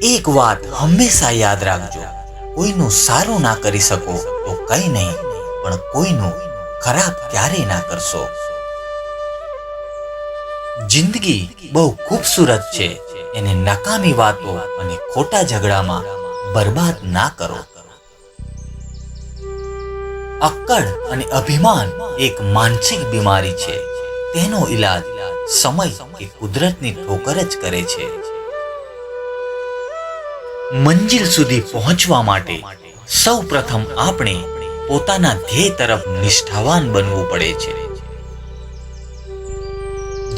એક વાત હંમેશા યાદ રાખજો, કોઈનું સારું ના કરી શકો તો કંઈ નહીં, પણ કોઈનું ખરાબ ક્યારેય ના કરશો. જિંદગી બહુ ખૂબસૂરત છે, એને નકામી વાતો અને ખોટા ઝઘડામાં બરબાદ ના કરો. અક્કડ અને અભિમાન એક માનસિક બીમારી છે, તેનો ઈલાજ સમય કે કુદરતની ઠોકર જ કરે છે. મંજિલ સુધી પહોંચવા માટે સૌ પ્રથમ આપણે પોતાના ધ્યેય તરફ નિષ્ઠાવાન બનવું પડે છે.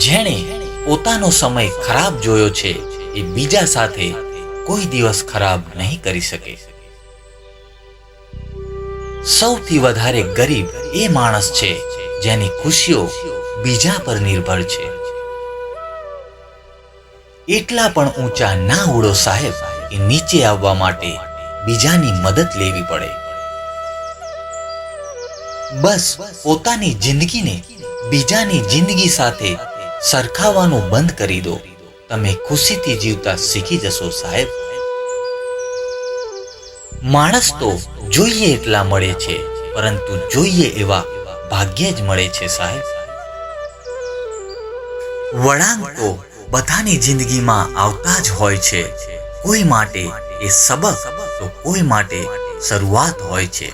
જેણે પોતાનો સમય ખરાબ જોયો છે એ બીજા સાથે કોઈ દિવસ ખરાબ નહીં કરી શકે. સૌથી વધારે ગરીબ એ માણસ છે જેની ખુશીઓ બીજા પર નિર્ભર છે. એટલા પણ ઊંચા ના ઉડો સાહેબ કે નીચે આવવા માટે બીજાની મદદ લેવી પડે. બસ પોતાની જિંદગીને બીજાની જિંદગી સાથે સરખાવવાનું બંધ કરી દો, તમે ખુશીથી જીવતા શીખી જશો સાહેબ. માણસ તો જોઈએ એટલા મળે છે, પરંતુ જોઈએ એવા ભાગ્યે જ મળે છે સાહેબ. વળાંક તો બધાની જિંદગીમાં આવતા જ હોય છે. કોઈ માટે એ સબક તો કોઈ માટે શરૂઆત હોય છે.